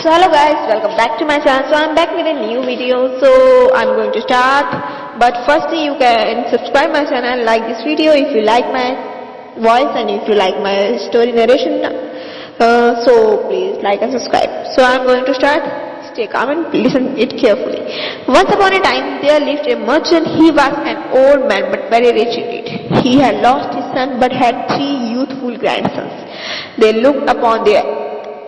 So hello guys, welcome back to my channel. So I'm back with a new video. So I'm going to start, but firstly you can subscribe my channel and like this video if you like my voice and if you like my story narration. So please like and subscribe. So I'm going to start. Stay calm and listen it carefully. Once upon a time there lived a merchant. He was an old man but very rich indeed. He had lost his son but had 3 youthful grandsons. They looked upon their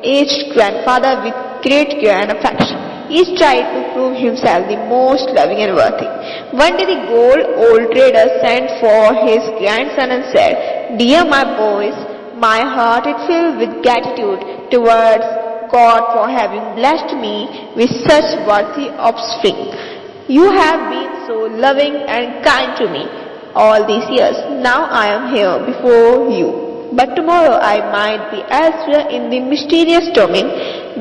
aged grandfather with great care and affection. Each tried to prove himself the most loving and worthy. One day the old trader sent for his grandson and said, "Dear my boys, my heart is filled with gratitude towards God for having blessed me with such worthy offspring. You have been so loving and kind to me all these years. Now I am here before you. But tomorrow I might be elsewhere in the mysterious domain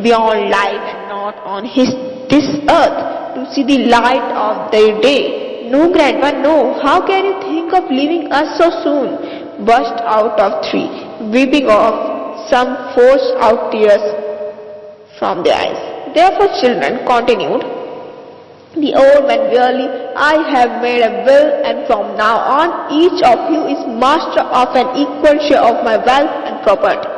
beyond life and not on this earth to see the light of the day." "No, Grandpa, no. How can you think of leaving us so soon?" burst out of 3, weeping off some forced out tears from their eyes. "Therefore, children," continued the old man wearily, "I have made a will, and from now on each of you is master of an equal share of my wealth and property."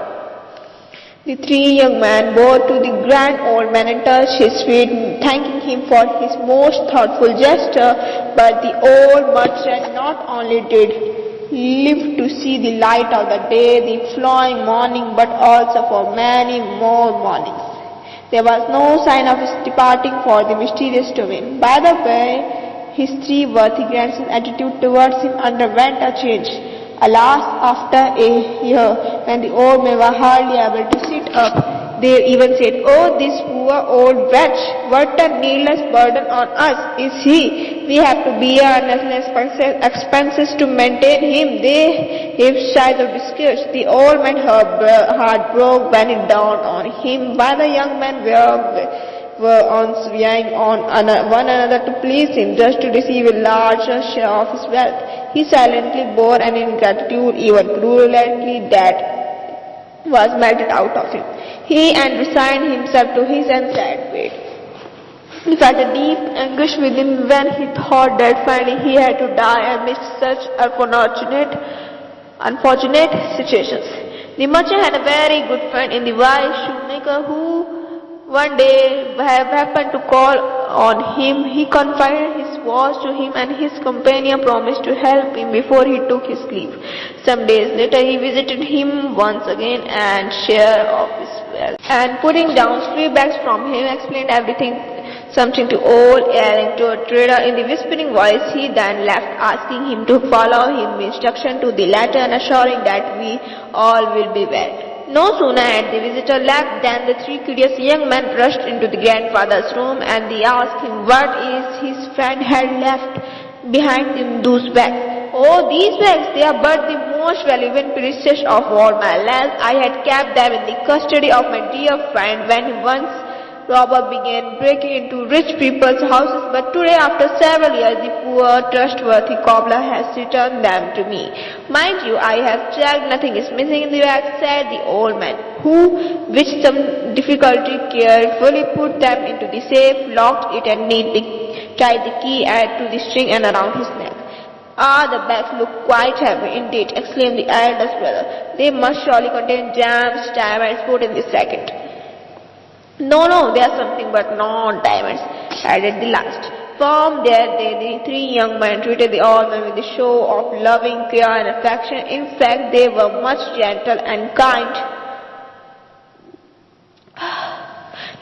The 3 young men bowed to the grand old man and touched his feet, thanking him for his most thoughtful gesture. But the old merchant not only did live to see the light of the day the following morning, but also for many more mornings. There was no sign of his departing for the mysterious domain. By the way, his 3 worthy grandsons' attitude towards him underwent a change. Alas, after a year, when the old men were hardly able to sit up, they even said, "Oh, this poor old wretch, what a needless burden on us is he. We have to bear unnecessary expenses to maintain him." They heaved sighs of disgust. The old man's heart broke when it dawned on him why the young men were swaying on one another to please him, just to receive a larger share of his wealth. He silently bore an ingratitude even cruelty that was melted out of him. He resigned himself to his and sad fate. He felt a deep anguish within when he thought that finally he had to die amidst such unfortunate situations. The merchant had a very good friend in the wise shoemaker who one day happened to call on him. He confided his woes to him and his companion promised to help him before he took his leave. Some days later he visited him once again and shared of his wealth, and putting down 3 bags from him explained something to old Aaron to a trader in the whispering voice. He then left, asking him to follow him instruction to the letter and assuring that we all will be well. No sooner had the visitor left than the 3 curious young men rushed into the grandfather's room and they asked him what his friend had left behind in those bags. "Oh, these bags, they are but the most valuable and precious of all my life. I had kept them in the custody of my dear friend when once robber began breaking into rich people's houses, but today, after several years, the poor, trustworthy cobbler has returned them to me. Mind you, I have checked, nothing is missing in the bag," said the old man, who, with some difficulty, carefully put them into the safe, locked it and neatly tied the key to the string and around his neck. "Ah, the bags look quite heavy indeed," exclaimed the eldest brother. "They must surely contain gems, diamonds put in the second." No, they are something but not diamonds," added the last. From there, the 3 young men treated the old man with a show of loving care and affection. In fact, they were much gentle and kind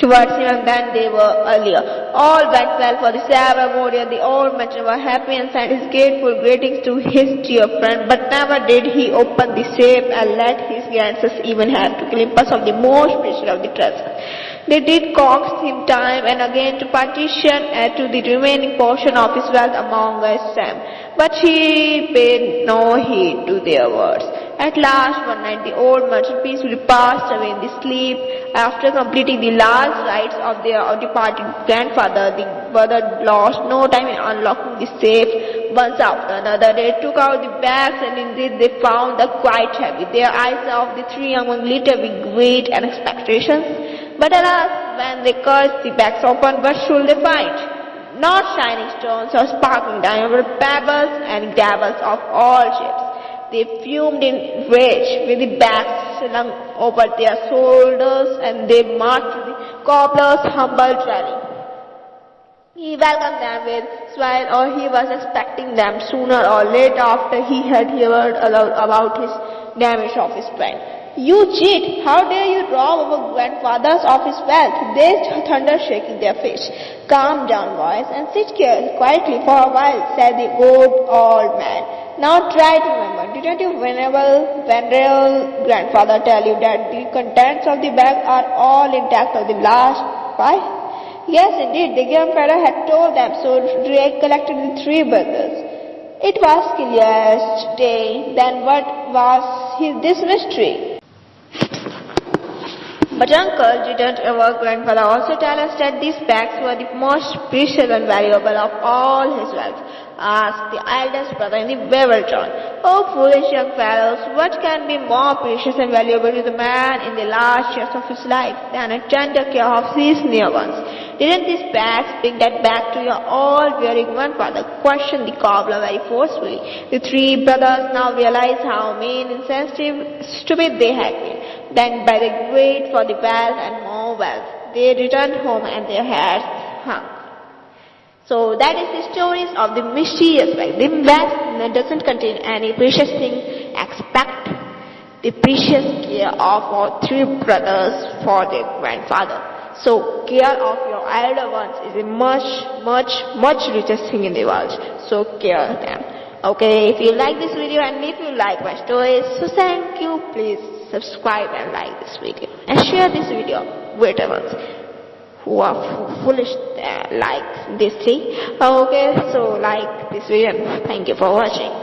towards him than they were earlier. All went well for the ceremony, and the old merchant was happy and sent his grateful greetings to his dear friend. But never did he open the safe and let his grandsons even have a glimpse of the most precious of the treasure. They did coax him time and again to partition to the remaining portion of his wealth among them, but he paid no heed to their words. At last, one night, the old merchant peacefully passed away in the sleep. After completing the last rites of their departed grandfather, the brother lost no time in unlocking the safe. Once after another, they took out the bags, and indeed they found them quite heavy. Their eyes of the 3 young men glittered with great expectations. But alas, when they cursed, the bags opened, what should they find? Not shining stones or sparkling diamonds, but pebbles and dabbles of all shapes. They fumed in rage with the bags slung over their shoulders, and they marched to the cobbler's humble dwelling. He welcomed them with smile, or he was expecting them sooner or later after he had heard about his damage of his friend. You cheat! How dare you rob our grandfather's of his wealth? They thundered, shaking their fists. Calm down, boys, and sit quietly for a while, said the good old man. Now try to remember, didn't your venerable grandfather tell you that the contents of the bag are all intact of the last five? Yes, indeed, the grandfather had told them so. Recollected the three brothers. It was clear as day. Then what was this mystery? But uncle, didn't our grandfather also tell us that these bags were the most precious and valuable of all his wealth? Asked the eldest brother in the Weaver John. Oh, foolish young fellows, what can be more precious and valuable to the man in the last years of his life than a tender care of his near ones? Didn't these bags bring that back to your all-wearing grandfather? Questioned the cobbler very forcefully. The three brothers now realized how mean, insensitive, stupid they had been. Then, by the great for the wealth and more wealth, they returned home and their heads hung. So that is the stories of the mysterious bag. The bag doesn't contain any precious thing except the precious care of our three brothers for their grandfather. So care of your elder ones is a much richest thing in the world. So care of them. Okay, if you like this video and if you like my stories, so thank you. Please subscribe and like this video and share this video with the ones who are foolish like this thing. Okay, so like this video. Thank you for watching.